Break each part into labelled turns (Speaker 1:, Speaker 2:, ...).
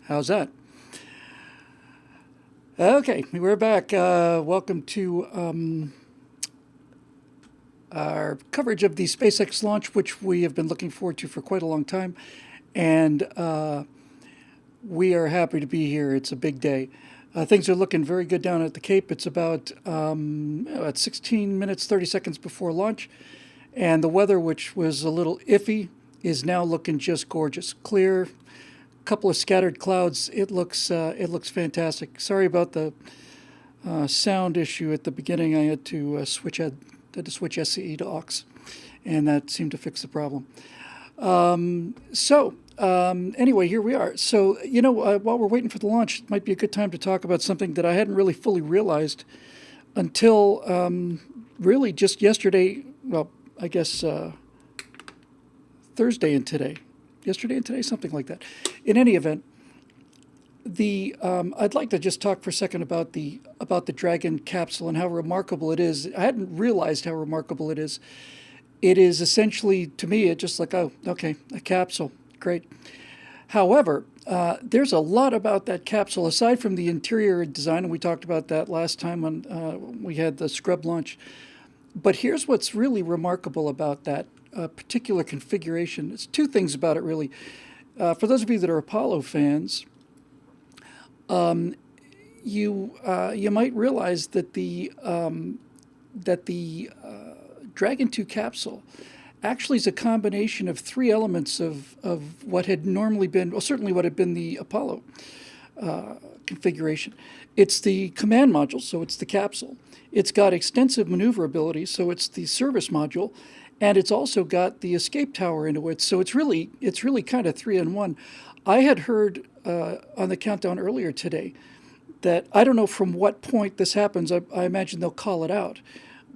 Speaker 1: How's that? Okay, we're back. Welcome to our coverage of the SpaceX launch, which we have been looking forward to for quite a long time. And we are happy to be here. It's a big day. Things are looking very good down at the Cape. It's about 16 minutes, 30 seconds before launch. And the weather, which was a little iffy, is now looking just gorgeous. Clear, couple of scattered clouds. It looks fantastic. Sorry about the sound issue at the beginning. I had to switch SCE to aux, and that seemed to fix the problem. Anyway, here we are. So while we're waiting for the launch, it might be a good time to talk about something that I hadn't really fully realized until really just yesterday. Well, I guess Thursday and today. Yesterday and today, something like that. In any event, I'd like to just talk for a second about the Dragon Capsule and how remarkable it is. I hadn't realized how remarkable it is. It is essentially, to me, it's just like, oh, okay, a capsule, great. However, there's a lot about that capsule aside from the interior design, and we talked about that last time when we had the Scrub launch. But here's what's really remarkable about that particular configuration. It's two things about it, really. For those of you that are Apollo fans, you might realize that the Dragon 2 capsule actually is a combination of three elements of what had normally been, well, certainly what had been the Apollo configuration. It's the command module, so it's the capsule. It's got extensive maneuverability, so it's the service module, and it's also got the escape tower into it. So it's really kind of three in one. I had heard on the countdown earlier today that I don't know from what point this happens. I imagine they'll call it out,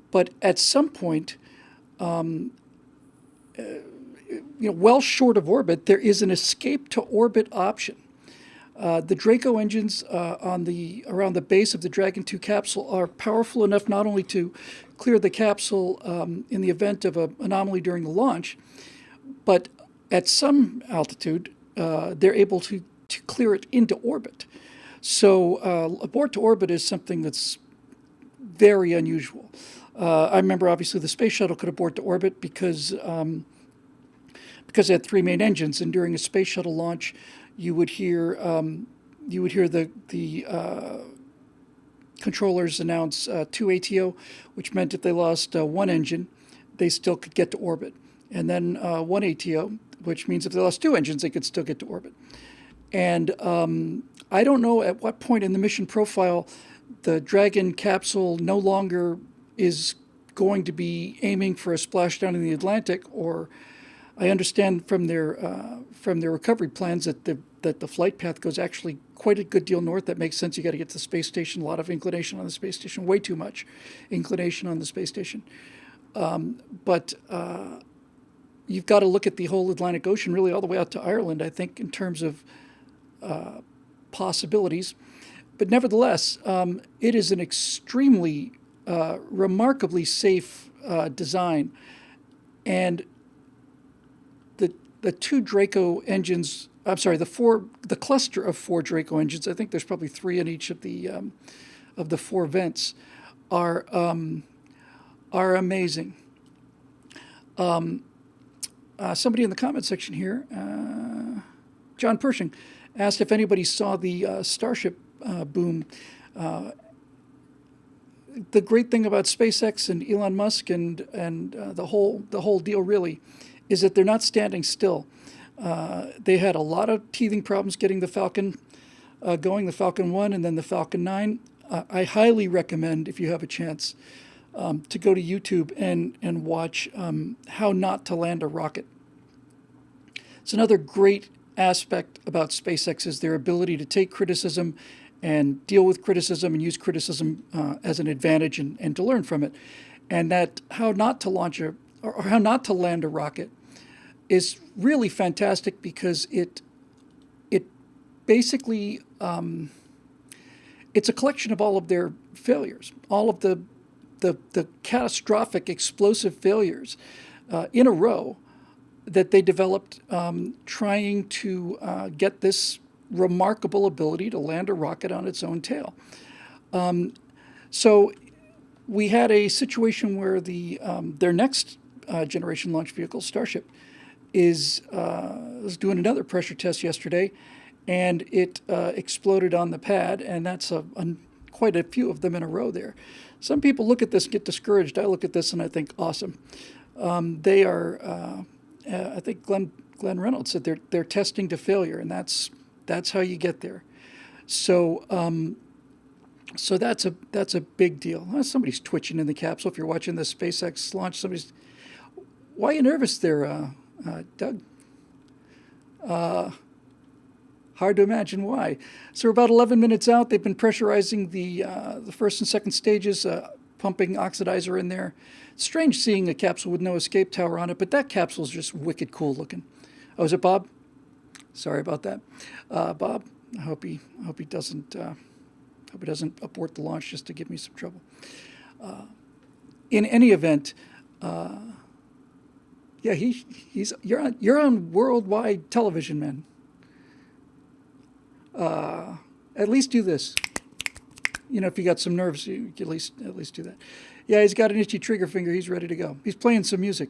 Speaker 1: but at some point, well short of orbit, there is an escape to orbit option. The Draco engines around the base of the Dragon 2 capsule are powerful enough not only to clear the capsule in the event of an anomaly during the launch, but at some altitude, they're able to clear it into orbit. So abort to orbit is something that's very unusual. I remember, obviously, the space shuttle could abort to orbit because it had three main engines, and during a space shuttle launch, you would hear the controllers announce 2 ATO, which meant if they lost one engine, they still could get to orbit, and then 1 ATO, which means if they lost two engines, they could still get to orbit. And I don't know at what point in the mission profile the Dragon capsule no longer is going to be aiming for a splashdown in the Atlantic, or I understand from their recovery plans that the flight path goes actually quite a good deal north. That makes sense. You got to get to the space station. A lot of inclination on the space station. Way too much inclination on the space station. But you've got to look at the whole Atlantic Ocean, really all the way out to Ireland, I think, in terms of possibilities. But nevertheless, it is an extremely remarkably safe design, and the two Draco engines. I'm sorry, the cluster of four Draco engines. I think there's probably three in each of the four vents. Are amazing. Somebody in the comment section here, John Pershing, asked if anybody saw the Starship boom. The great thing about SpaceX and Elon Musk and the whole deal really is that they're not standing still. They had a lot of teething problems getting the Falcon going, the Falcon 1 and then the Falcon 9. I highly recommend, if you have a chance, to go to YouTube and watch how not to land a rocket. It's another great aspect about SpaceX is their ability to take criticism and deal with criticism and use criticism as an advantage and to learn from it. And that how not to launch or how not to land a rocket is really fantastic because it basically it's a collection of all of their failures, all of the catastrophic explosive failures in a row that they developed trying to get this remarkable ability to land a rocket on its own tail. So we had a situation where their next generation launch vehicle, Starship, was doing another pressure test yesterday, and it exploded on the pad, and that's quite a few of them in a row there. Some people look at this and get discouraged. I look at this and I think, awesome. They are, I think Glenn Reynolds said they're testing to failure, and that's how you get there. So so that's a big deal. Somebody's twitching in the capsule. If you're watching the SpaceX launch, why are you nervous there, Doug? Hard to imagine why. So we're about 11 minutes out. They've been pressurizing the first and second stages, pumping oxidizer in there. Strange seeing a capsule with no escape tower on it, but that capsule is just wicked cool looking. Oh, is it Bob? Sorry about that, Bob. I hope he doesn't abort the launch just to give me some trouble. In any event, yeah, you're on worldwide television, man. At least do this. If you got some nerves, you can at least do that. Yeah, he's got an itchy trigger finger. He's ready to go. He's playing some music.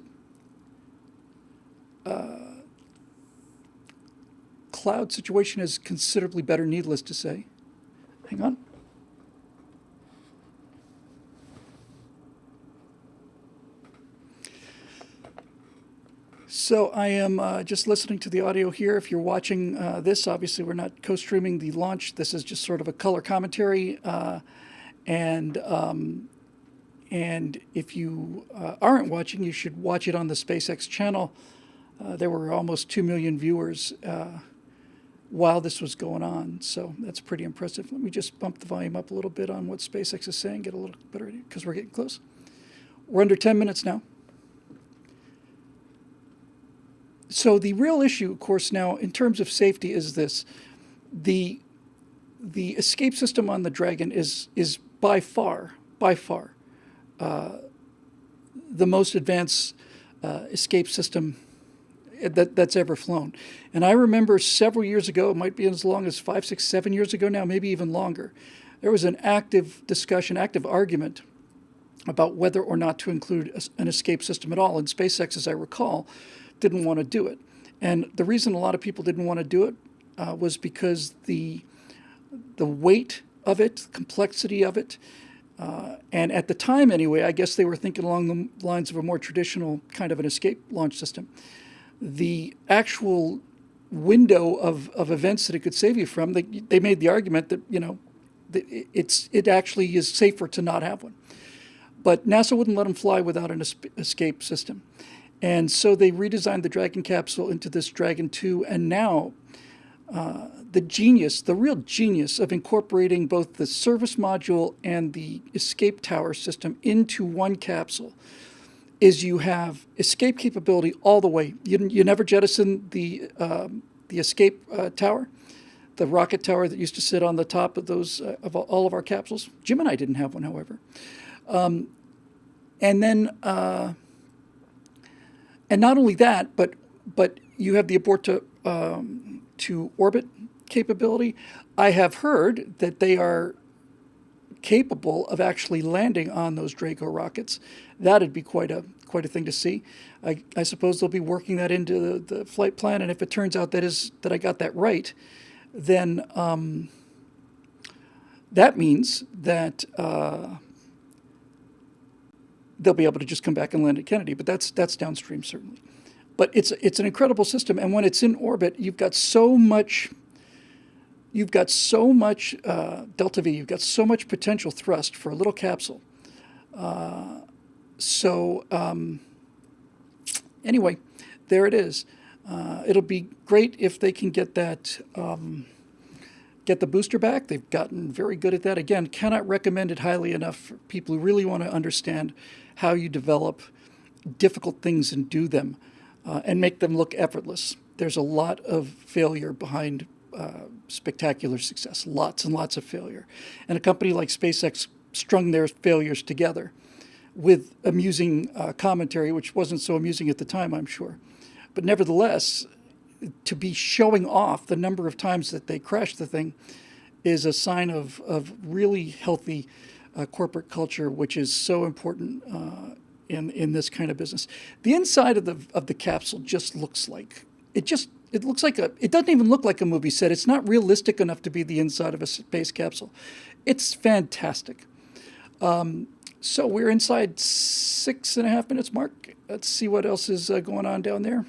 Speaker 1: Cloud situation is considerably better, needless to say. Hang on. So I am just listening to the audio here. If you're watching this, obviously we're not co-streaming the launch. This is just sort of a color commentary. And if you aren't watching, you should watch it on the SpaceX channel. There were almost 2 million viewers while this was going on. So that's pretty impressive. Let me just bump the volume up a little bit on what SpaceX is saying, get a little better, because we're getting close. We're under 10 minutes now. So the real issue, of course, now in terms of safety is this. The escape system on the Dragon is by far, the most advanced escape system that's ever flown. And I remember several years ago, it might be as long as 5, 6, 7 years ago now, maybe even longer, there was an active discussion, active argument about whether or not to include an escape system at all. And SpaceX, as I recall, didn't want to do it. And the reason a lot of people didn't want to do it was because the weight of it, complexity of it, and at the time anyway, I guess they were thinking along the lines of a more traditional kind of an escape launch system. The actual window of events that it could save you from, they made the argument that, it actually is safer to not have one. But NASA wouldn't let them fly without an escape system. And so they redesigned the Dragon capsule into this Dragon 2, and now the real genius of incorporating both the service module and the escape tower system into one capsule is you have escape capability all the way. You never jettison the escape tower, the rocket tower that used to sit on the top of those of all of our capsules. Jim and I didn't have one, however. And then. And not only that, but you have the abort to orbit capability. I have heard that they are capable of actually landing on those Draco rockets. That'd be quite a thing to see. I suppose they'll be working that into the flight plan, and if it turns out that I got that right, then that means that they'll be able to just come back and land at Kennedy, but that's downstream certainly. But it's an incredible system, and when it's in orbit, you've got so much delta V, you've got so much potential thrust for a little capsule. Anyway, there it is. It'll be great if they can get that. Get the booster back. They've gotten very good at that. Again, cannot recommend it highly enough for people who really want to understand how you develop difficult things and do them and make them look effortless. There's a lot of failure behind spectacular success, lots and lots of failure. And a company like SpaceX strung their failures together with amusing commentary, which wasn't so amusing at the time, I'm sure. But nevertheless, to be showing off the number of times that they crashed the thing is a sign of really healthy corporate culture, which is so important in this kind of business. The inside of the capsule just looks like it looks like it doesn't even look like a movie set. It's not realistic enough to be the inside of a space capsule. It's fantastic. So we're inside 6.5 minutes, Mark. Let's see what else is going on down there.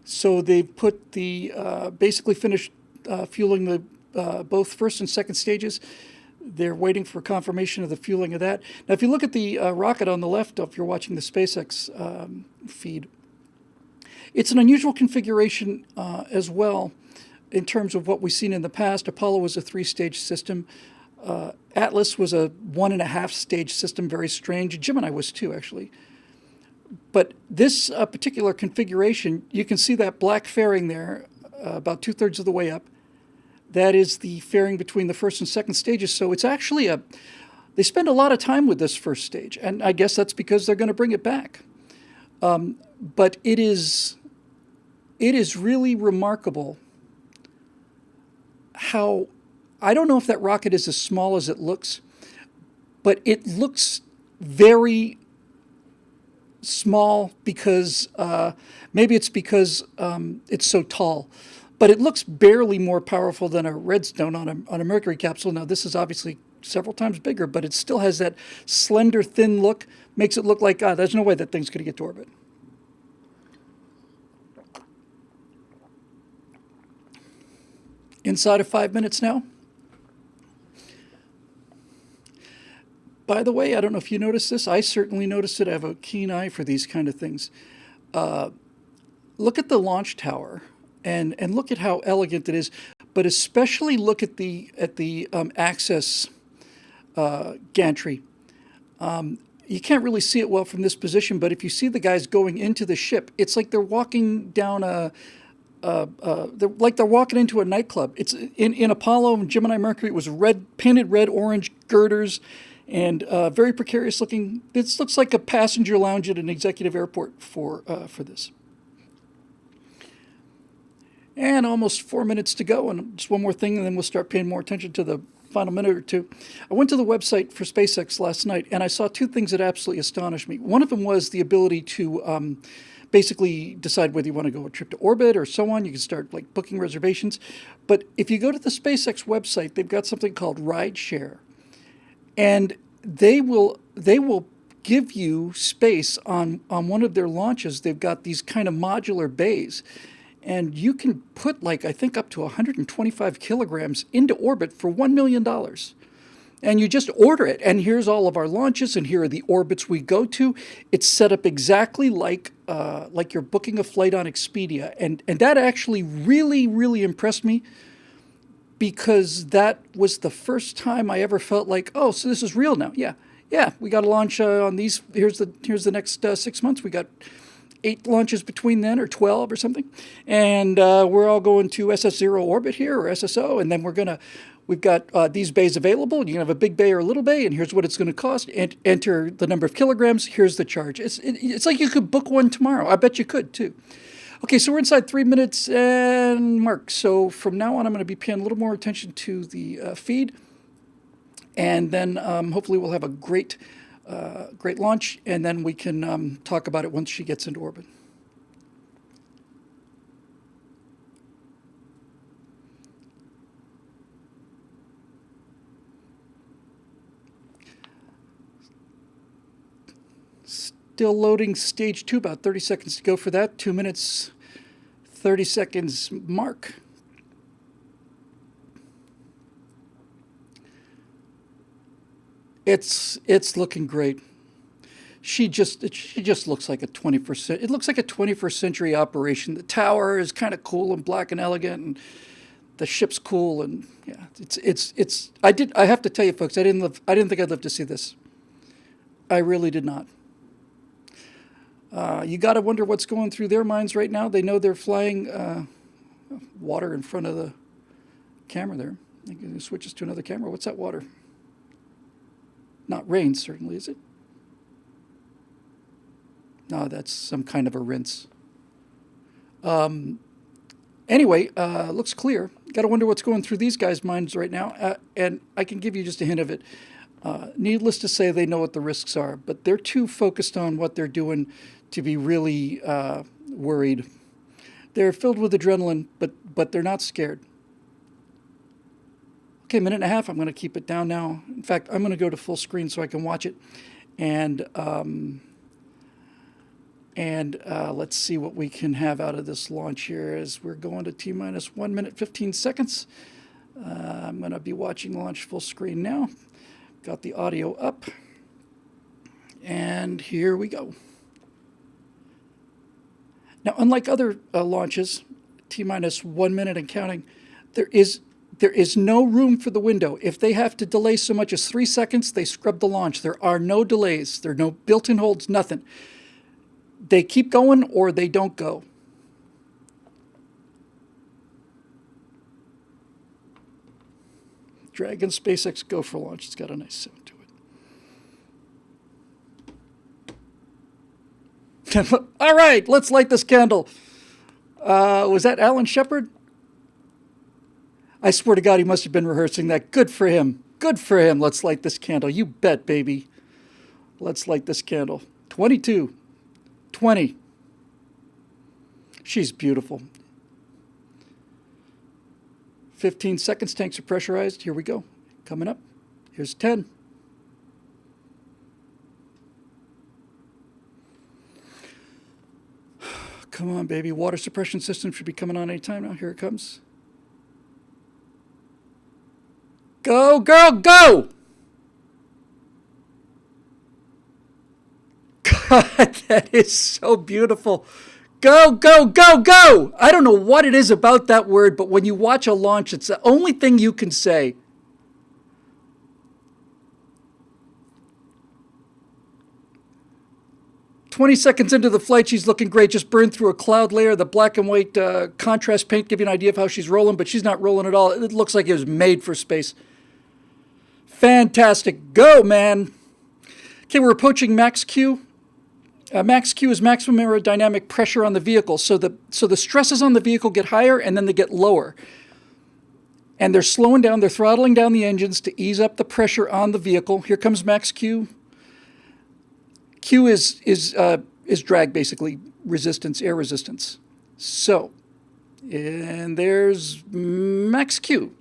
Speaker 1: So they've put the basically finished fueling the both first and second stages. They're waiting for confirmation of the fueling of that. Now, if you look at the rocket on the left, if you're watching the SpaceX feed, it's an unusual configuration as well in terms of what we've seen in the past. Apollo was a 3-stage system. Atlas was a 1.5-stage system, very strange. Gemini was too, actually. But this particular configuration, you can see that black fairing there, about 2/3 of the way up. That is the fairing between the first and second stages. So it's actually they spend a lot of time with this first stage. And I guess that's because they're going to bring it back. But it is really remarkable how, I don't know if that rocket is as small as it looks, but it looks very small because maybe it's because it's so tall, but it looks barely more powerful than a Redstone on a Mercury capsule. Now this is obviously several times bigger, but it still has that slender, thin look. Makes it look like there's no way that thing's going to get to orbit. Inside of 5 minutes now. By the way, I don't know if you noticed this. I certainly noticed it. I have a keen eye for these kind of things. Look at the launch tower, and look at how elegant it is. But especially look at the access gantry. You can't really see it well from this position, but if you see the guys going into the ship, it's like they're walking down they're walking into a nightclub. It's in Apollo and Gemini, Mercury. It was painted red, orange girders. And very precarious looking. This looks like a passenger lounge at an executive airport for this. And almost 4 minutes to go, and just one more thing, and then we'll start paying more attention to the final minute or two. I went to the website for SpaceX last night, and I saw two things that absolutely astonished me. One of them was the ability to basically decide whether you want to go a trip to orbit or so on. You can start like booking reservations. But if you go to the SpaceX website, they've got something called Rideshare. And they will give you space on one of their launches. They've got these kind of modular bays, and you can put I think up to 125 kilograms into orbit for $1 million. And you just order it, and here's all of our launches, and here are the orbits we go to. It's set up exactly like you're booking a flight on Expedia, and that actually really, really impressed me. Because that was the first time I ever felt like, oh, so this is real now. Yeah, we got to launch on these. Here's the next 6 months. We got 8 launches between then, or 12 or something, and we're all going to SS0 orbit here, or SSO, and then we've got these bays available. You can have a big bay or a little bay, and here's what it's going to cost. And enter the number of kilograms. Here's the charge. It's like you could book one tomorrow. I bet you could too. Okay, so we're inside 3 minutes and Mark. So from now on, I'm going to be paying a little more attention to the feed, and then hopefully we'll have a great launch, and then we can talk about it once she gets into orbit. Still loading stage 2, about 30 seconds to go for that. 2 minutes, 30 seconds mark. It's looking great. She just looks like a 21st. It looks like a 21st century operation. The tower is kind of cool and black and elegant, and the ship's cool, and yeah, it's. I have to tell you, folks, I didn't think I'd live to see this. I really did not. You got to wonder what's going through their minds right now. They know they're flying water in front of the camera there. I'm going to switch this to another camera. What's that water? Not rain, certainly, is it? No, that's some kind of a rinse. Anyway, looks clear. Got to wonder what's going through these guys' minds right now. And I can give you just a hint of it. Needless to say, they know what the risks are, but they're too focused on what they're doing to be really worried. They're filled with adrenaline, but they're not scared. Okay, minute and a half. I'm going to keep it down now. In fact, I'm going to go to full screen so I can watch it. And let's see what we can have out of this launch here as we're going to T-minus 1 minute, 15 seconds. I'm going to be watching launch full screen now. Got the audio up. And here we go. Now, unlike other launches, T-minus 1 minute and counting, there is no room for the window. If they have to delay so much as 3 seconds, they scrub the launch. There are no delays. There are no built-in holds, nothing. They keep going or they don't go. Dragon SpaceX Go for launch. It's got a nice sound to it. All right, let's light this candle. Was that Alan Shepard? I swear to God, he must have been rehearsing that. Good for him. Good for him. Let's light this candle. You bet, baby. Let's light this candle. 22. 20. She's beautiful. 15 seconds. Tanks are pressurized. Here we go. Coming up. Here's 10. Come on, baby. Water suppression system should be coming on any time now. Here it comes. Go, girl, go! God, that is so beautiful. Go, go, go, go! I don't know what it is about that word, but when you watch a launch, it's the only thing you can say. "20 seconds into the flight, she's looking great. Just burned through a cloud layer. The black and white contrast paint give you an idea of how she's rolling, but she's not rolling at all. It looks like it was made for space. Fantastic. Go, man. Okay, we're approaching max Q. Max Q is maximum aerodynamic pressure on the vehicle. So the stresses on the vehicle get higher and then they get lower. And they're slowing down. They're throttling down the engines to ease up the pressure on the vehicle. Here comes max Q. Q is drag, basically, resistance, air resistance. So, and there's max Q.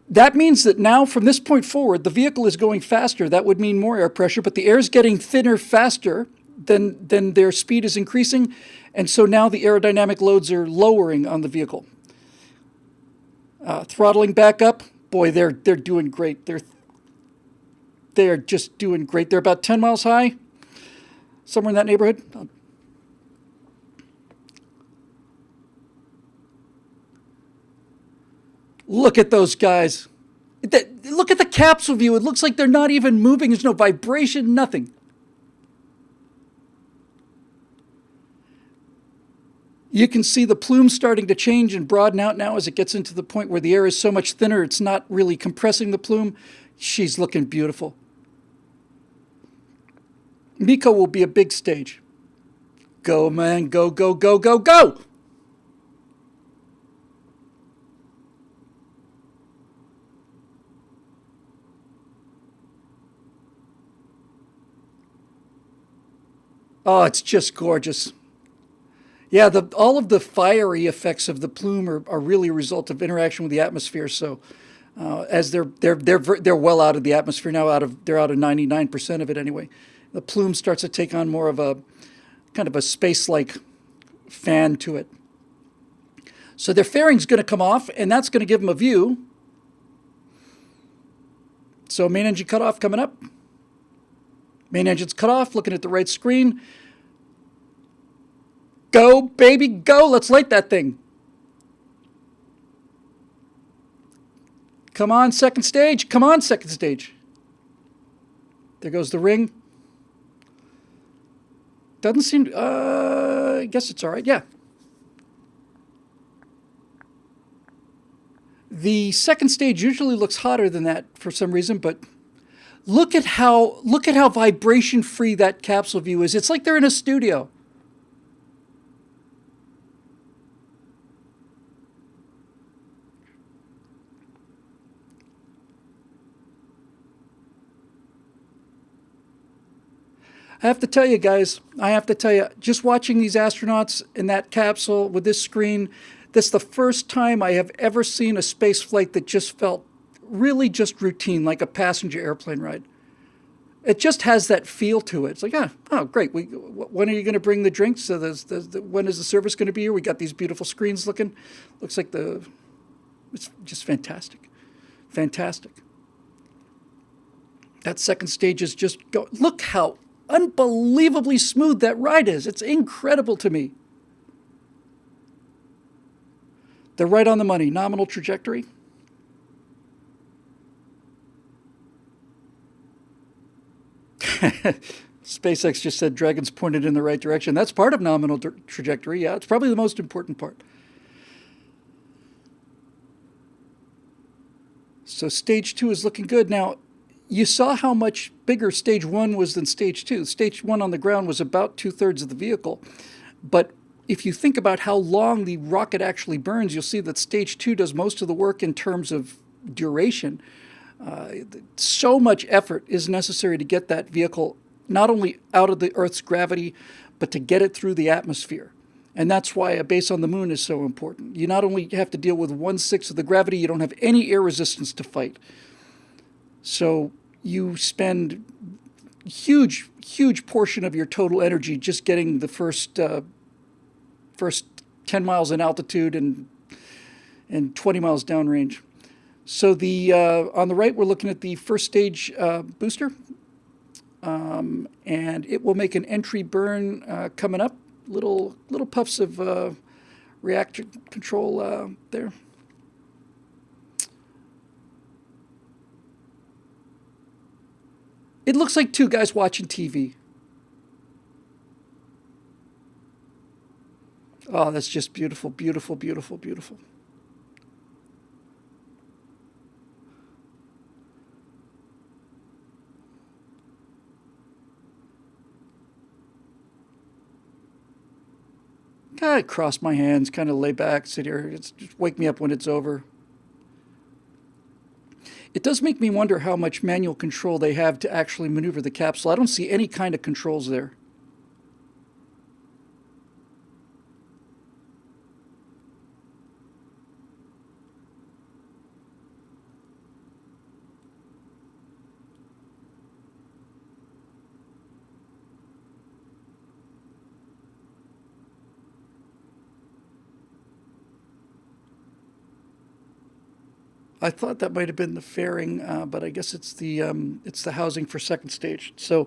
Speaker 1: That means that now, from this point forward, the vehicle is going faster. That would mean more air pressure, but the air is getting thinner faster than their speed is increasing, and so now the aerodynamic loads are lowering on the vehicle. Throttling back up, boy, they're doing great. They're just doing great. They're about 10 miles high, somewhere in that neighborhood. Look at those guys. Look at the capsule view. It looks like they're not even moving. There's no vibration, nothing. You can see the plume starting to change and broaden out now as it gets into the point where the air is so much thinner, it's not really compressing the plume. She's looking beautiful. Miko will be a big stage. Go, man. Go, go, go, go, go! Oh, it's just gorgeous. Yeah, all of the fiery effects of the plume are really a result of interaction with the atmosphere. So, as they're well out of the atmosphere now, they're out of 99% of it anyway. The plume starts to take on more of a kind of a space-like fan to it. So their fairing's going to come off, and that's going to give them a view. So main engine cutoff coming up. Main engine's cut off, looking at the right screen. Go, baby, go. Let's light that thing. Come on, second stage. Come on, second stage. There goes the ring. Doesn't seem... I guess it's all right. Yeah. The second stage usually looks hotter than that for some reason, but look at how vibration free that capsule view is. It's like they're in a studio. I have to tell you guys, I have to tell you, just watching these astronauts in that capsule with this screen, this is the first time I have ever seen a space flight that just felt really just routine, like a passenger airplane ride. It just has that feel to it. It's like, oh, great. When are you going to bring the drinks? So when is the service going to be here? We got these beautiful screens looking. Looks like it's just fantastic. Fantastic. That second stage is just go. Look how unbelievably smooth that ride is. It's incredible to me. They're right on the money. Nominal trajectory. SpaceX just said Dragon's pointed in the right direction. That's part of nominal trajectory. Yeah, it's probably the most important part. So stage 2 is looking good. Now, you saw how much bigger stage 1 was than stage 2. Stage 1 on the ground was about 2/3 of the vehicle. But if you think about how long the rocket actually burns, you'll see that stage 2 does most of the work in terms of duration. So much effort is necessary to get that vehicle not only out of the Earth's gravity, but to get it through the atmosphere. And that's why a base on the moon is so important. You not only have to deal with 1/6 of the gravity, you don't have any air resistance to fight. So you spend huge portion of your total energy just getting the first 10 miles in altitude and 20 miles downrange. So on the right, we're looking at the first stage booster, and it will make an entry burn coming up. Little puffs of reactor control there. It looks like two guys watching TV. Oh, that's just beautiful, beautiful, beautiful, beautiful. I cross my hands, kind of lay back, sit here. Just wake me up when it's over. It does make me wonder how much manual control they have to actually maneuver the capsule. I don't see any kind of controls there. I thought that might have been the fairing, but I guess it's the housing for second stage. So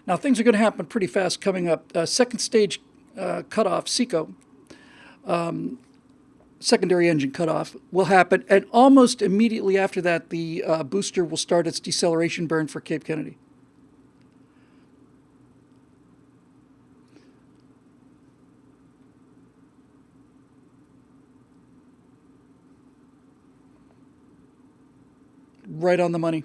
Speaker 1: now things are going to happen pretty fast coming up. Second stage cutoff, SECO, secondary engine cutoff, will happen, and almost immediately after that, the booster will start its deceleration burn for Cape Kennedy. Right on the money.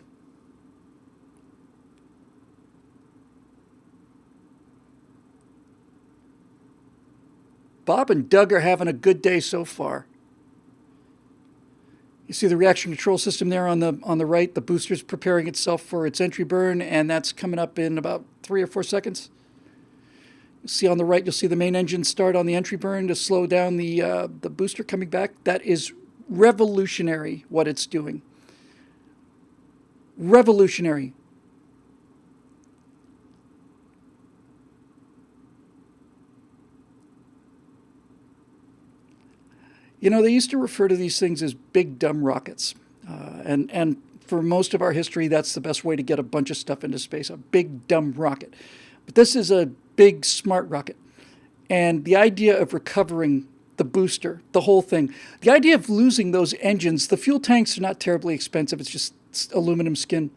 Speaker 1: Bob and Doug are having a good day so far. You see the reaction control system there on the right. The booster's preparing itself for its entry burn, and that's coming up in about 3 or 4 seconds. You see on the right, you'll see the main engine start on the entry burn to slow down the booster coming back. That is revolutionary what it's doing. Revolutionary. You know, they used to refer to these things as big dumb rockets. And for most of our history, that's the best way to get a bunch of stuff into space, a big dumb rocket. But this is a big smart rocket. And the idea of recovering the booster, the whole thing, the idea of losing those engines, the fuel tanks are not terribly expensive. It's just aluminum skin.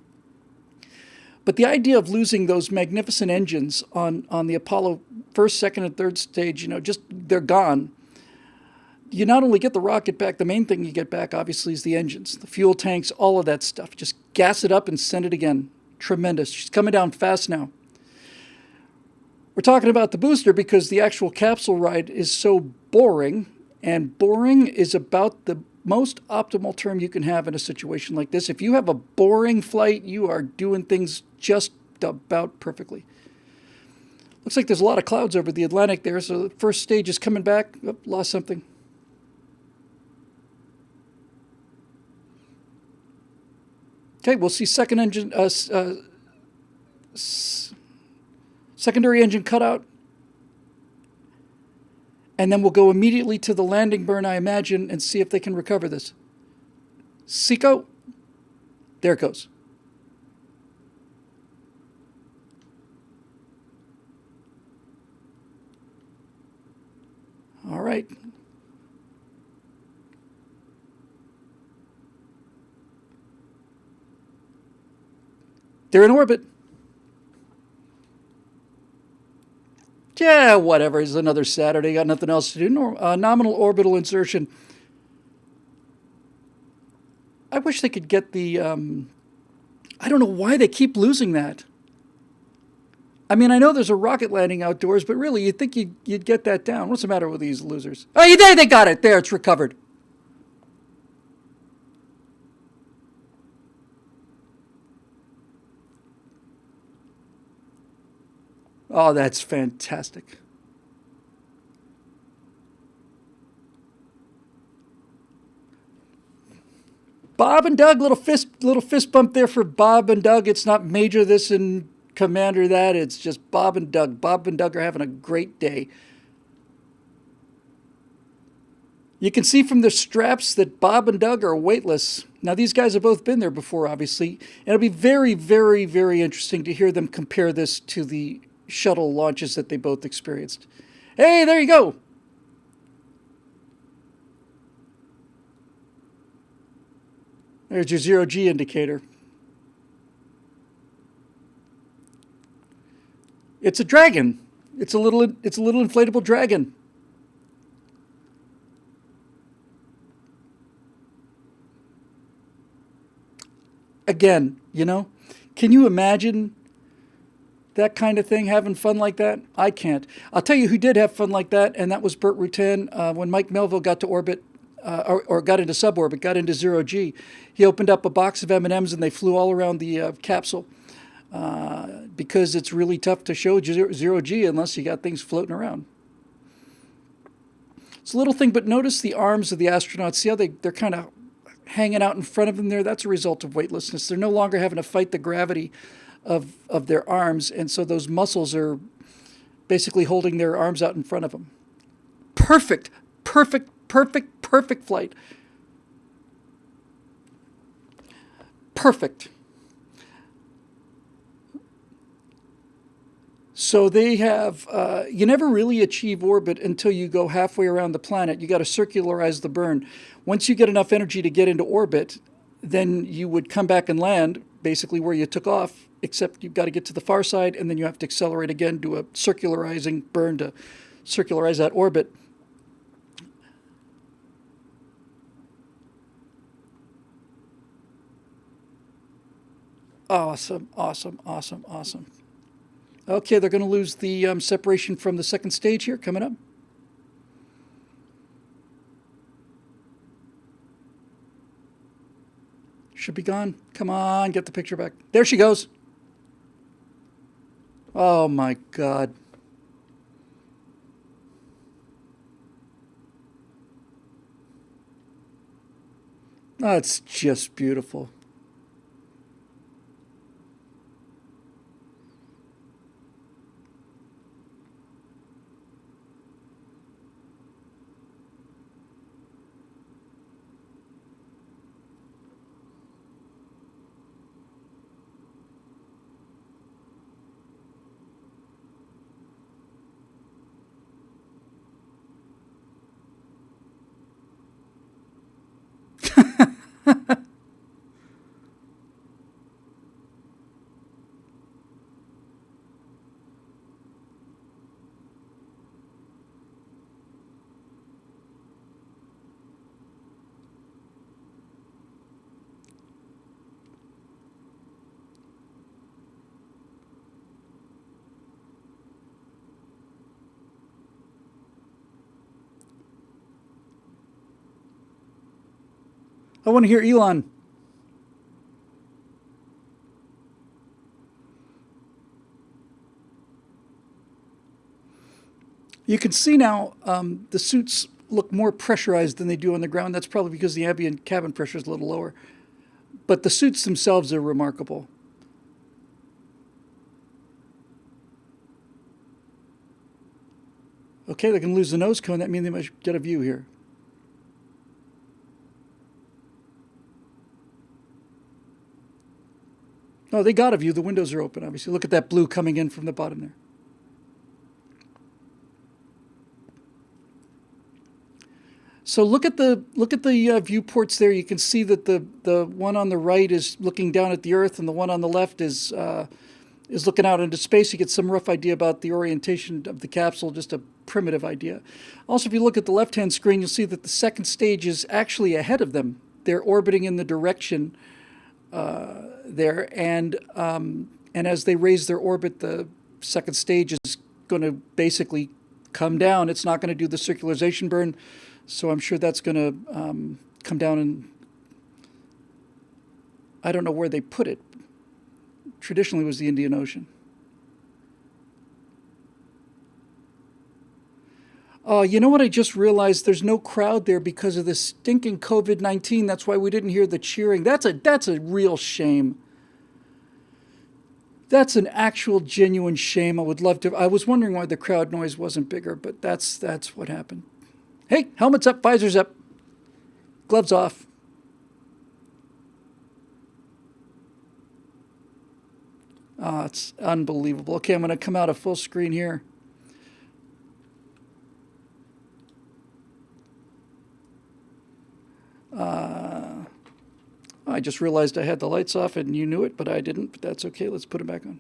Speaker 1: But the idea of losing those magnificent engines on the Apollo first, second, and third stage, just they're gone. You not only get the rocket back, the main thing you get back, obviously, is the engines, the fuel tanks, all of that stuff. Just gas it up and send it again. Tremendous. She's coming down fast now. We're talking about the booster because the actual capsule ride is so boring, and boring is about the most optimal term you can have in a situation like this. If you have a boring flight, you are doing things just about perfectly. Looks like there's a lot of clouds over the Atlantic there, so the first stage is coming back. Oh, lost something. Okay, we'll see secondary engine cutout. And then we'll go immediately to the landing burn, I imagine, and see if they can recover this. Seco. There it goes. All right. They're in orbit. Yeah, whatever. It's another Saturday. Got nothing else to do. Nominal orbital insertion. I wish they could get the... I don't know why they keep losing that. I mean, I know there's a rocket landing outdoors, but really, you'd think you'd get that down. What's the matter with these losers? Oh, they got it. There, it's recovered. Oh, that's fantastic. Bob and Doug, little fist bump there for Bob and Doug. It's not Major this and Commander that. It's just Bob and Doug. Bob and Doug are having a great day. You can see from the straps that Bob and Doug are weightless. Now, these guys have both been there before, obviously. And it'll be very, very, very interesting to hear them compare this to the shuttle launches that they both experienced. Hey, there you go. There's your zero-G indicator. It's a dragon. It's a little inflatable dragon. Again, can you imagine that kind of thing, having fun like that? I can't. I'll tell you who did have fun like that, and that was Burt Rutan. When Mike Melville got to orbit, or got into suborbit, got into zero-G, he opened up a box of M&Ms and they flew all around the capsule because it's really tough to show zero-G unless you got things floating around. It's a little thing, but notice the arms of the astronauts. See how they're kind of hanging out in front of them there? That's a result of weightlessness. They're no longer having to fight the gravity of their arms, and so those muscles are basically holding their arms out in front of them. Perfect flight. Perfect. So they have, you never really achieve orbit until you go halfway around the planet. You got to circularize the burn. Once you get enough energy to get into orbit, then you would come back and land basically where you took off, except you've got to get to the far side, and then you have to accelerate again, do a circularizing burn to circularize that orbit. Awesome. Okay, they're going to lose the separation from the second stage here coming up. Should be gone. Come on, get the picture back. There she goes. Oh my God. That's just beautiful. I want to hear Elon. You can see now the suits look more pressurized than they do on the ground. That's probably because the ambient cabin pressure is a little lower. But the suits themselves are remarkable. Okay, they can lose the nose cone. That means they must get a view here. Oh, they got a view. The windows are open, obviously. Look at that blue coming in from the bottom there. So look at the viewports there. You can see that the one on the right is looking down at the Earth, and the one on the left is looking out into space. You get some rough idea about the orientation of the capsule, just a primitive idea. Also, if you look at the left-hand screen, you'll see that the second stage is actually ahead of them. They're orbiting in the direction there, and as they raise their orbit, the second stage is going to basically come down. It's not going to do the circularization burn, so I'm sure that's going to come down, and I don't know where they put it. Traditionally, it was the Indian Ocean. You know what? I just realized there's no crowd there because of this stinking COVID-19. That's why we didn't hear the cheering. That's a real shame. That's an actual genuine shame. I would love to. I was wondering why the crowd noise wasn't bigger, but that's what happened. Hey, helmets up, visors up, gloves off. It's unbelievable. Okay, I'm going to come out of full screen here. I just realized I had the lights off and you knew it, but I didn't. But that's okay. Let's put it back on.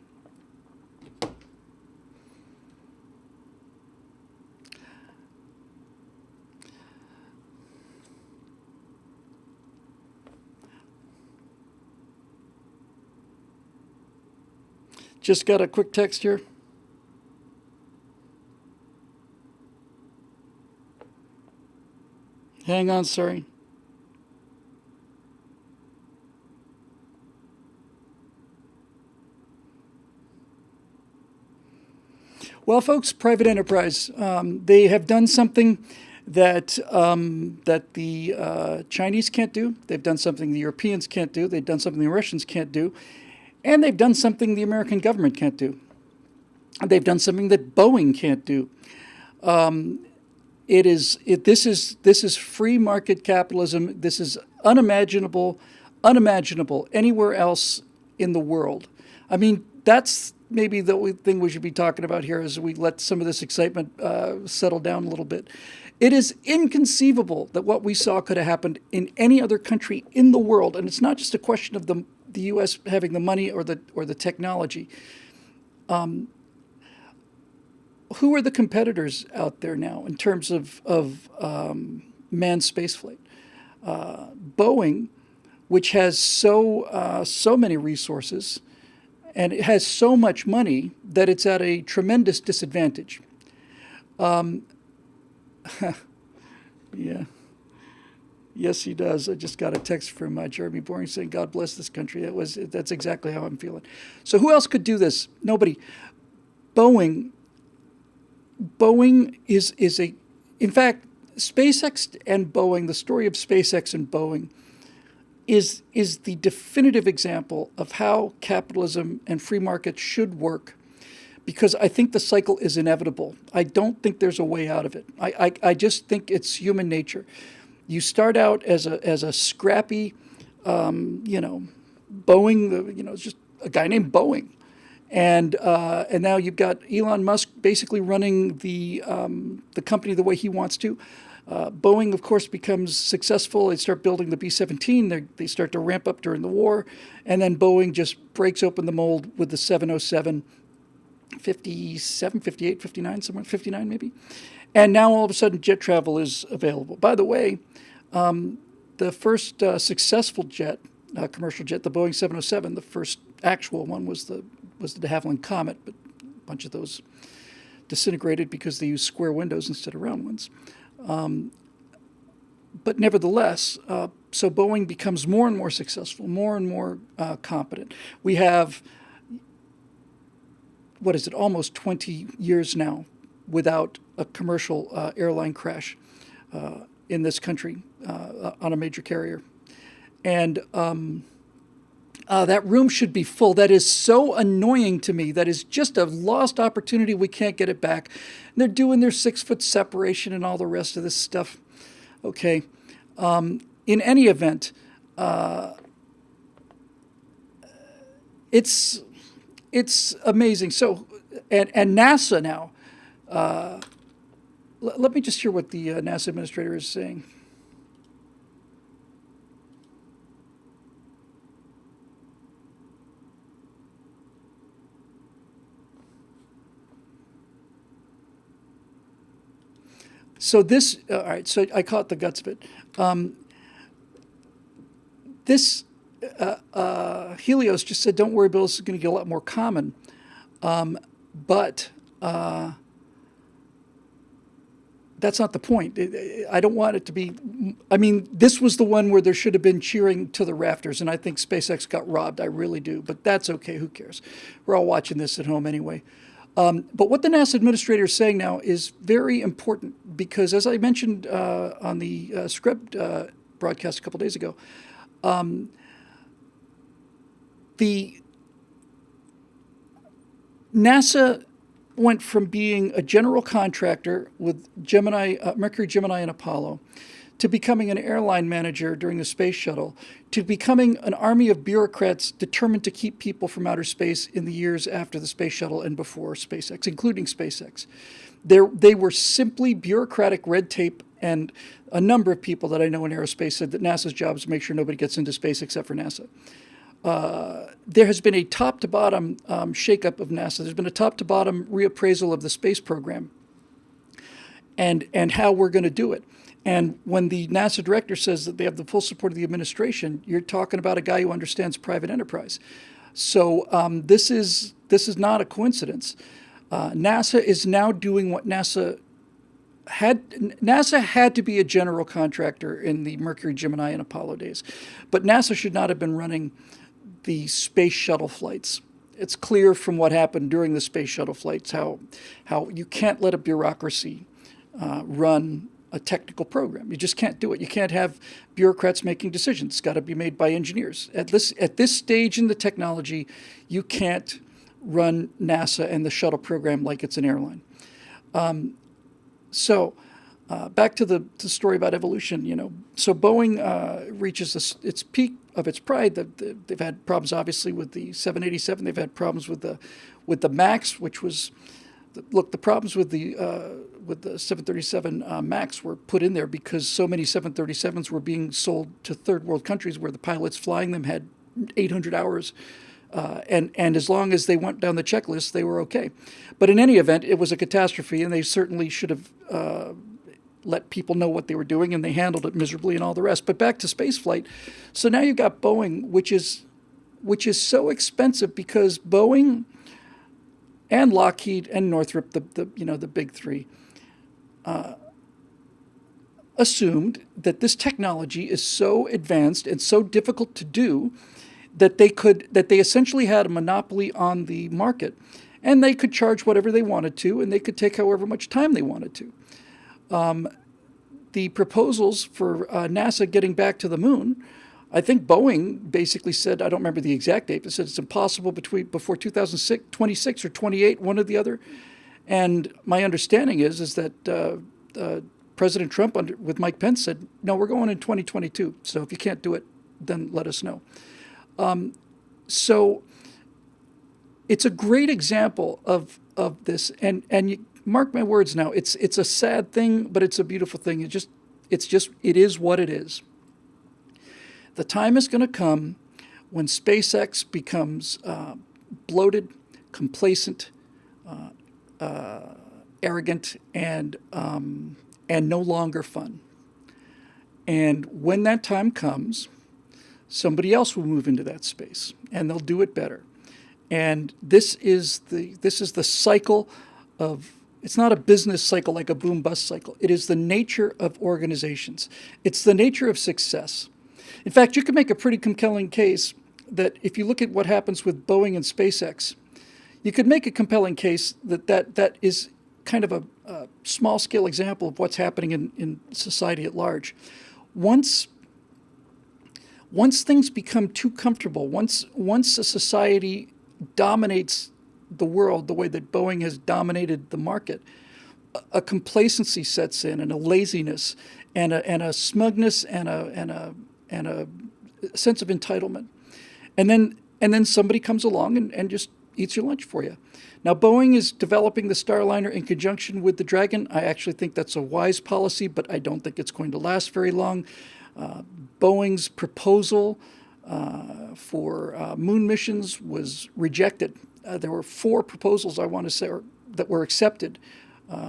Speaker 1: Just got a quick text here. Hang on, sorry. Well, folks, private enterprise. They have done something that the Chinese can't do. They've done something the Europeans can't do. They've done something the Russians can't do. And they've done something the American government can't do. They've done something that Boeing can't do. This is free market capitalism. This is unimaginable anywhere else in the world. I mean, that's maybe the thing we should be talking about here as we let some of this excitement settle down a little bit. It is inconceivable that what we saw could have happened in any other country in the world, and it's not just a question of the U.S. having the money or the technology. Who are the competitors out there now in terms of manned spaceflight? Boeing, which has so many resources, and it has so much money that it's at a tremendous disadvantage. Yeah. Yes, he does. I just got a text from Jeremy Boring saying, "God bless this country." That's exactly how I'm feeling. So who else could do this? Nobody. Boeing. Boeing is a, in fact, SpaceX and Boeing. The story of SpaceX and Boeing is the definitive example of how capitalism and free markets should work. Because I think the cycle is inevitable. I don't think there's a way out of it. I just think it's human nature. You start out as a scrappy, Boeing. It's just a guy named Boeing, and now you've got Elon Musk basically running the company the way he wants to. Boeing, of course, becomes successful. They start building the B-17. They start to ramp up during the war, and then Boeing just breaks open the mold with the 707. 57, 58, 59, somewhere 59 maybe. And now all of a sudden jet travel is available. By the way, the first successful jet, commercial jet, the Boeing 707, the first actual one was the de Havilland Comet, but a bunch of those disintegrated because they used square windows instead of round ones. but nevertheless, so Boeing becomes more and more successful, more and more competent. We have, what is it, almost 20 years now without a commercial airline crash in this country on a major carrier. And that room should be full. That is so annoying to me. That is just a lost opportunity. We can't get it back. And they're doing their 6-foot separation and all the rest of this stuff. Okay. In any event, it's amazing. So, and NASA now. Let me just hear what the NASA administrator is saying. So this, all right, so I caught the guts of it. This Helios just said, don't worry, Bill, this is going to get a lot more common. But that's not the point. I don't want it to be, I mean, this was the one where there should have been cheering to the rafters, and I think SpaceX got robbed. I really do. But that's okay. Who cares? We're all watching this at home anyway. But what the NASA administrator is saying now is very important because, as I mentioned on the script broadcast a couple days ago, the NASA went from being a general contractor with Gemini, Mercury, Gemini, and Apollo, to becoming an airline manager during the space shuttle, to becoming an army of bureaucrats determined to keep people from outer space in the years after the space shuttle and before SpaceX, including SpaceX. They were simply bureaucratic red tape, and a number of people that I know in aerospace said that NASA's job is to make sure nobody gets into space except for NASA. There has been a top-to-bottom shakeup of NASA. There's been a top-to-bottom reappraisal of the space program and how we're going to do it. And when the NASA director says that they have the full support of the administration, you're talking about a guy who understands private enterprise. So this is not a coincidence. NASA is now doing what NASA had to be a general contractor in the Mercury, Gemini, and Apollo days. But NASA should not have been running the space shuttle flights. It's clear from what happened during the space shuttle flights how you can't let a bureaucracy run a technical program. You just can't do it. You can't have bureaucrats making decisions. It's got to be made by engineers. At this stage in the technology, you can't run NASA and the shuttle program like it's an airline. So back to the story about evolution. So Boeing reaches its peak of its pride. They've had problems, obviously, with the 787. They've had problems with the MAX, which was, look, the problems with the 737 MAX were put in there because so many 737s were being sold to third world countries where the pilots flying them had 800 hours. And as long as they went down the checklist, they were okay. But in any event, it was a catastrophe, and they certainly should have let people know what they were doing, and they handled it miserably and all the rest. But back to spaceflight. So now you've got Boeing, which is so expensive because Boeing and Lockheed and Northrop, the big three, assumed that this technology is so advanced and so difficult to do that they essentially had a monopoly on the market, and they could charge whatever they wanted to, and they could take however much time they wanted to. The proposals for NASA getting back to the moon, I think Boeing basically said, I don't remember the exact date, but said it's impossible before 2026 or 28, one or the other. And my understanding is that President Trump with Mike Pence said, no, we're going in 2022. So if you can't do it, then let us know. So it's a great example of this, and you mark my words now. It's a sad thing, but it's a beautiful thing. It is what it is. The time is going to come when SpaceX becomes bloated, complacent, arrogant, and no longer fun. And when that time comes, somebody else will move into that space, and they'll do it better. And this is the cycle of It's not a business cycle like a boom bust cycle. It is the nature of organizations. It's the nature of success. In fact, you could make a pretty compelling case that if you look at what happens with Boeing and SpaceX, you could make a compelling case that is kind of a small scale example of what's happening in society at large. Once things become too comfortable, once a society dominates the world the way that Boeing has dominated the market, a complacency sets in, and a laziness, and a smugness, and a sense of entitlement, and then somebody comes along and just eats your lunch for you. Now, Boeing is developing the Starliner in conjunction with the Dragon. I actually think that's a wise policy, but I don't think it's going to last very long. Boeing's proposal for moon missions was rejected. There were 4 proposals, I want to say, that were accepted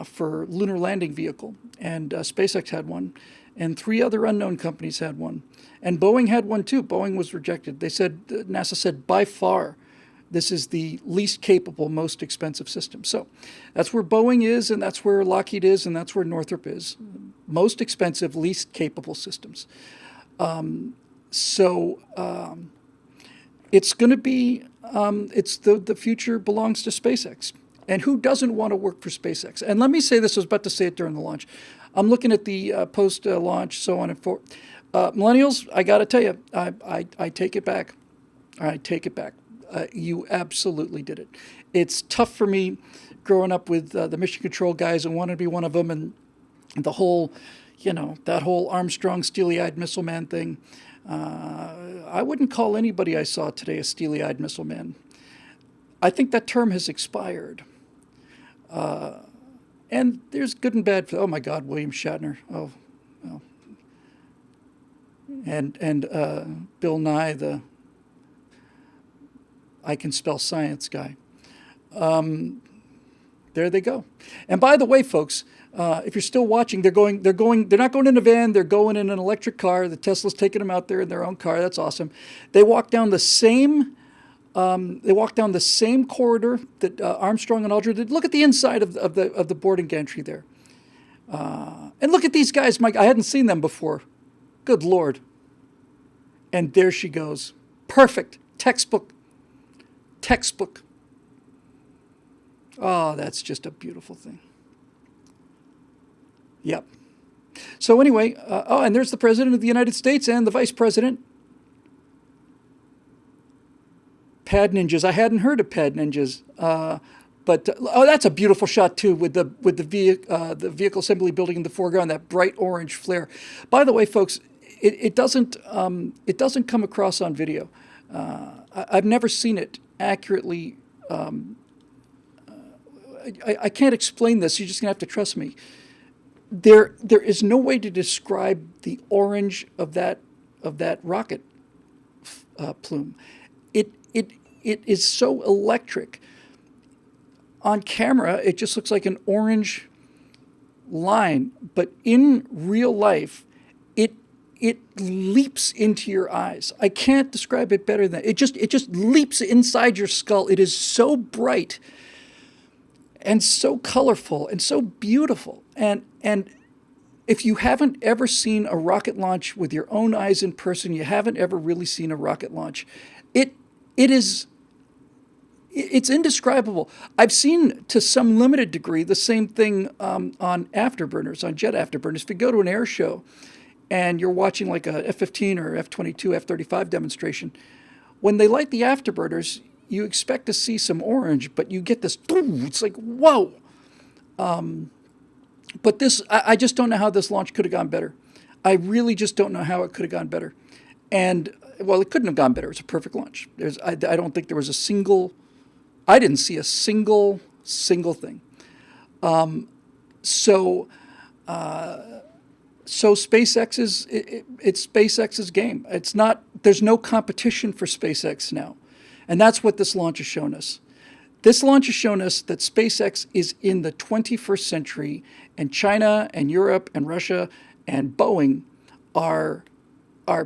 Speaker 1: for lunar landing vehicle, and SpaceX had one, and 3 other unknown companies had one, and Boeing had one too. Boeing was rejected. They said, NASA said, by far, this is the least capable, most expensive system. So that's where Boeing is, and that's where Lockheed is, and that's where Northrop is. Most expensive, least capable systems. It's going to be, the future belongs to SpaceX. And who doesn't want to work for SpaceX? And let me say this, I was about to say it during the launch. I'm looking at the post-launch, so on and forth. Millennials, I got to tell you, I take it back. I take it back. You absolutely did it. It's tough for me growing up with the mission control guys and wanting to be one of them, and the whole, that whole Armstrong steely-eyed missile man thing. I wouldn't call anybody I saw today a steely-eyed missile man. I think that term has expired. And there's good and bad. Oh my God, William Shatner. Oh. And Bill Nye, the I can spell science guy. There they go. And by the way, folks, if you're still watching, they're not going in a van, they're going in an electric car. The Tesla's taking them out there in their own car. That's awesome. They walk down the same corridor that Armstrong and Aldrin did. Look at the inside of the boarding gantry there. And look at these guys, Mike. I hadn't seen them before. Good Lord. And there she goes. Perfect. Textbook. Oh, that's just a beautiful thing. Yep. So anyway, and there's the President of the United States and the Vice President. Pad ninjas. I hadn't heard of pad ninjas, but that's a beautiful shot too, with the vehicle assembly building in the foreground, that bright orange flare. By the way, folks, it doesn't come across on video. I've never seen it accurately. I can't explain this. You're just gonna have to trust me. There is no way to describe the orange of that rocket plume. It is so electric. On camera, it just looks like an orange line, but in real life, it leaps into your eyes. I can't describe it better than that. It just leaps inside your skull. It is so bright and so colorful and so beautiful. And if you haven't ever seen a rocket launch with your own eyes in person, you haven't ever really seen a rocket launch. It's indescribable. I've seen, to some limited degree, the same thing on afterburners, on jet afterburners. If you go to an air show and you're watching like a F-15 or F-22, F-35 demonstration, when they light the afterburners, you expect to see some orange, but you get this, it's like, whoa. But this, I just don't know how this launch could have gone better. I really just don't know how it could have gone better. And, well, it couldn't have gone better. It's a perfect launch. I don't think there was I didn't see a single thing. So SpaceX it's SpaceX's game. There's no competition for SpaceX now. And that's what this launch has shown us. This launch has shown us that SpaceX is in the 21st century, and China and Europe and Russia and Boeing are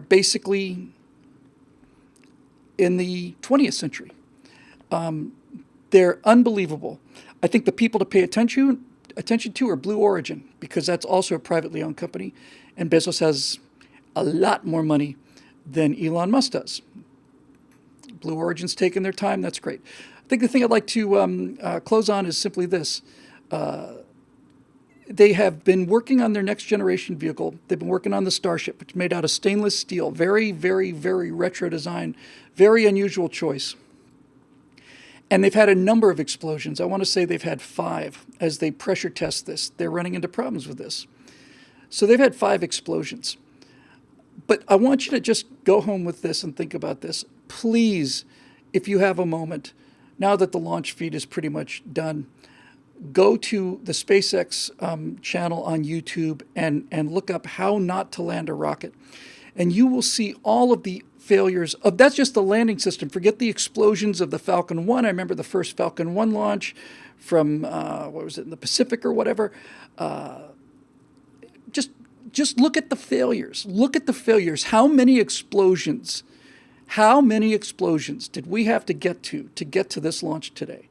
Speaker 1: basically in the 20th century. They're unbelievable. I think the people to pay attention attention to are Blue Origin, because that's also a privately owned company, and Bezos has a lot more money than Elon Musk does. Blue Origin's taking their time. That's great. I think the thing I'd like to close on is simply this. They have been working on their next generation vehicle. They've been working on the Starship, which is made out of stainless steel. Very, very, very retro design. Very unusual choice. And they've had a number of explosions. I want to say they've had 5 as they pressure test this. They're running into problems with this. So they've had 5 explosions. But I want you to just go home with this and think about this. Please, if you have a moment, now that the launch feed is pretty much done, go to the SpaceX channel on YouTube and look up how not to land a rocket. And you will see all of the failures of, that's just the landing system. Forget the explosions of the Falcon 1. I remember the first Falcon 1 launch from, what was it, in the Pacific or whatever. Just look at the failures. Look at the failures. How many explosions did we have to get to this launch today?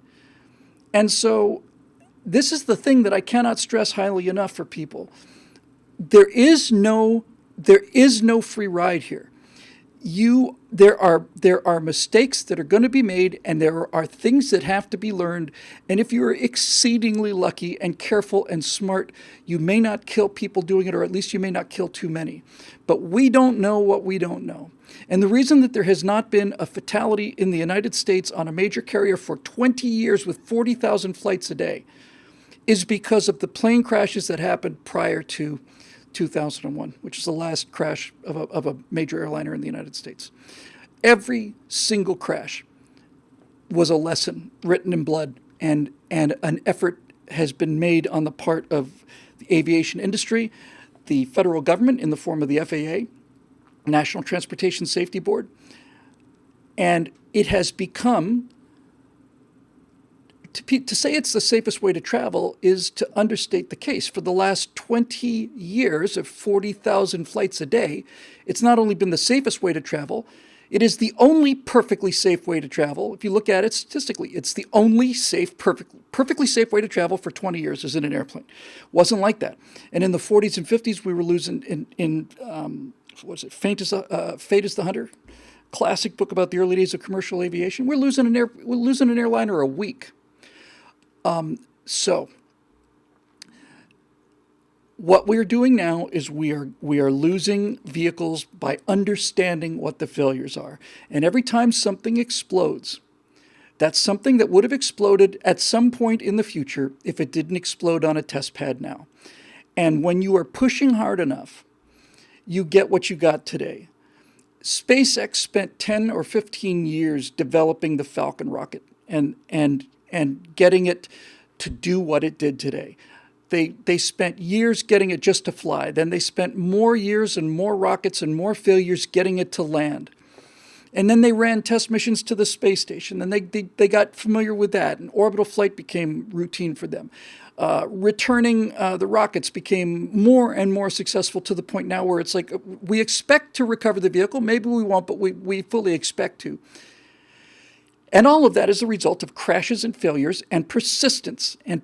Speaker 1: And so this is the thing that I cannot stress highly enough for people. There is no free ride here. There are mistakes that are going to be made, and there are things that have to be learned. And if you're exceedingly lucky and careful and smart, you may not kill people doing it, or at least you may not kill too many. But we don't know what we don't know. And the reason that there has not been a fatality in the United States on a major carrier for 20 years with 40,000 flights a day is because of the plane crashes that happened prior to 2001, which is the last crash of a major airliner in the United States. Every single crash was a lesson written in blood, and an effort has been made on the part of the aviation industry, the federal government in the form of the FAA, National Transportation Safety Board, and it has become, to say it's the safest way to travel is to understate the case. For the last 20 years of 40,000 flights a day, it's not only been the safest way to travel, it is the only perfectly safe way to travel. If you look at it statistically, it's the only perfectly safe way to travel for 20 years is in an airplane. Wasn't like that. And in the 40s and 50s, we were losing what was it, Fate is the Hunter? Classic book about the early days of commercial aviation. We're losing an airliner a week. So what we're doing now is we are losing vehicles by understanding what the failures are. And every time something explodes, that's something that would have exploded at some point in the future if it didn't explode on a test pad now. And when you are pushing hard enough, you get what you got today. SpaceX spent 10 or 15 years developing the Falcon rocket and getting it to do what it did today. They spent years getting it just to fly. Then they spent more years and more rockets and more failures getting it to land. And then they ran test missions to the space station. And they got familiar with that. And orbital flight became routine for them. Returning the rockets became more and more successful to the point now where it's like, we expect to recover the vehicle. Maybe we won't, but we fully expect to. And all of that is a result of crashes and failures and persistence and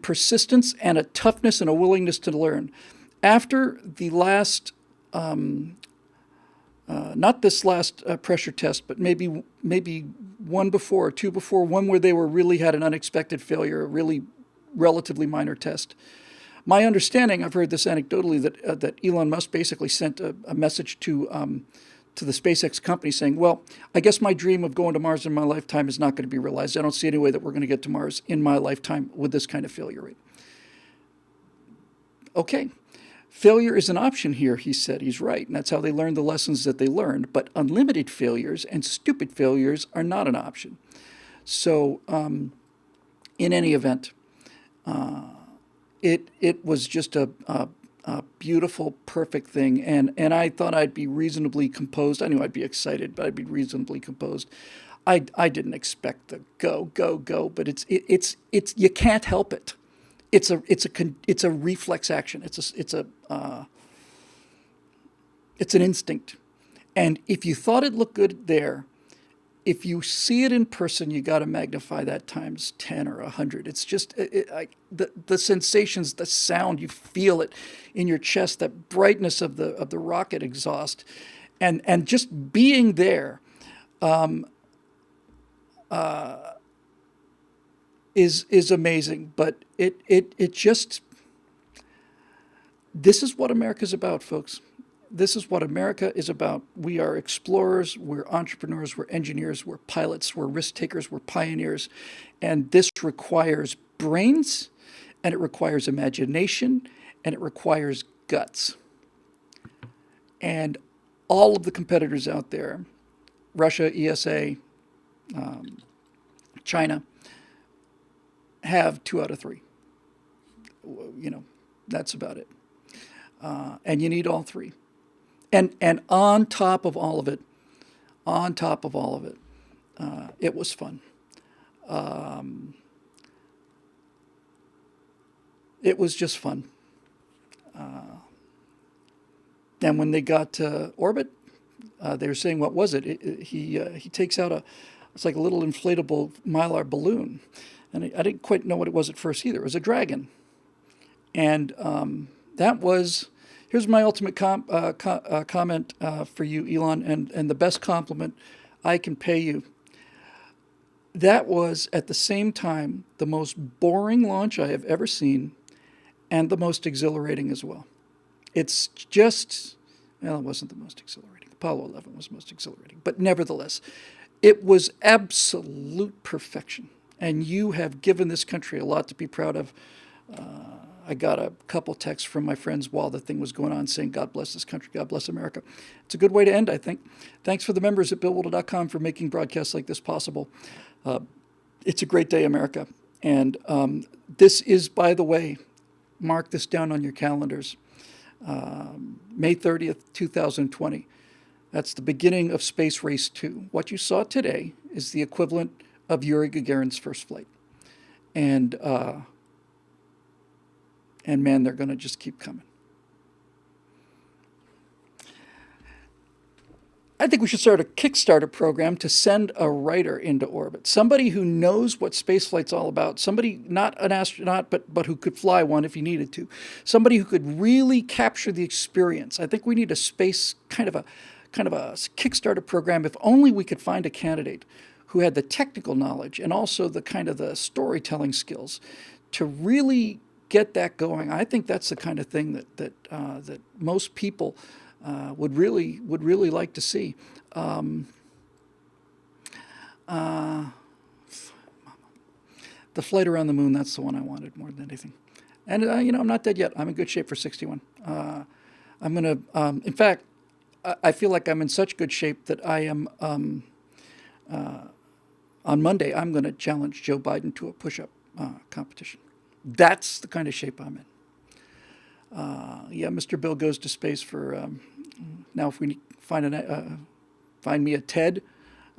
Speaker 1: a toughness and a willingness to learn. After the last, not this last pressure test, but maybe one before or two before, one where they really had an unexpected failure, a really relatively minor test. My understanding, I've heard this anecdotally, that Elon Musk basically sent a message to the SpaceX company saying, well, I guess my dream of going to Mars in my lifetime is not going to be realized. I don't see any way that we're going to get to Mars in my lifetime with this kind of failure rate. Okay, failure is an option here, he said. He's right, and that's how they learned the lessons that they learned. But unlimited failures and stupid failures are not an option. So in any event, it was just a beautiful, perfect thing. And I thought I'd be reasonably composed. I knew I'd be excited, but I'd be reasonably composed. I didn't expect the go, but it's you can't help it. It's a reflex action. It's an instinct. And if you thought it looked good there, if you see it in person, you got to magnify that times 10 or 100. It's just the sensations, the sound, you feel it in your chest, that brightness of the rocket exhaust, and just being there is amazing. But it just, this is what America's about, folks. This is what America is about. We are explorers, we're entrepreneurs, we're engineers, we're pilots, we're risk takers, we're pioneers. And this requires brains, and it requires imagination, and it requires guts. And all of the competitors out there, Russia, ESA, China, have 2 out of 3. You know, that's about it. And you need all three. And on top of all of it, it was fun. It was just fun. And when they got to orbit, they were saying, what was it? He takes out it's like a little inflatable Mylar balloon. And I didn't quite know what it was at first either. It was a Dragon. And that was, here's my ultimate comment for you, Elon, and the best compliment I can pay you. That was, at the same time, the most boring launch I have ever seen, and the most exhilarating as well. It's just, well, it wasn't the most exhilarating. Apollo 11 was most exhilarating. But nevertheless, it was absolute perfection. And you have given this country a lot to be proud of. I got a couple texts from my friends while the thing was going on saying, God bless this country, God bless America. It's a good way to end, I think. Thanks for the members at BillWhittle.com for making broadcasts like this possible. It's a great day, America. And this is, by the way, mark this down on your calendars, May 30th, 2020. That's the beginning of Space Race 2. What you saw today is the equivalent of Yuri Gagarin's first flight. And man, they're going to just keep coming. I think we should start a Kickstarter program to send a writer into orbit. Somebody who knows what spaceflight's all about. Somebody, not an astronaut, but who could fly one if he needed to. Somebody who could really capture the experience. I think we need a space kind of a Kickstarter program. If only we could find a candidate who had the technical knowledge and also the kind of the storytelling skills to really get that going. I think that's the kind of thing that most people would really like to see. The flight around the moon, that's the one I wanted more than anything. And I'm not dead yet. I'm in good shape for 61. I'm gonna. In fact, I feel like I'm in such good shape that I am. On Monday, I'm going to challenge Joe Biden to a push-up competition. That's the kind of shape I'm in. Yeah, Mr. Bill goes to space for, now if we find me a TED.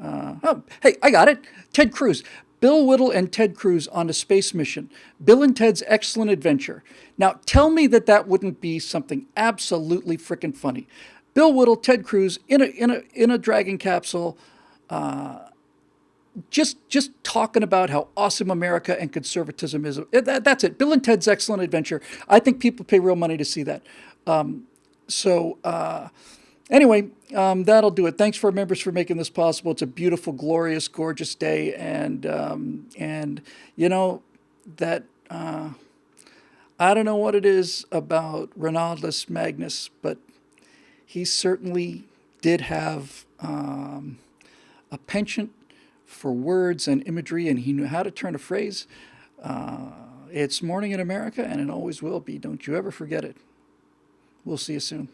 Speaker 1: Hey, I got it. Ted Cruz. Bill Whittle and Ted Cruz on a space mission. Bill and Ted's Excellent Adventure. Now, tell me that wouldn't be something absolutely frickin' funny. Bill Whittle, Ted Cruz in a Dragon capsule, just talking about how awesome America and conservatism is. That's it. Bill and Ted's Excellent Adventure. I think people pay real money to see that. Anyway, that'll do it. Thanks for our members for making this possible. It's a beautiful, glorious, gorgeous day, and you know that I don't know what it is about Ronaldus Magnus, but he certainly did have a penchant for words and imagery, and he knew how to turn a phrase. It's morning in America, and it always will be. Don't you ever forget it. We'll see you soon.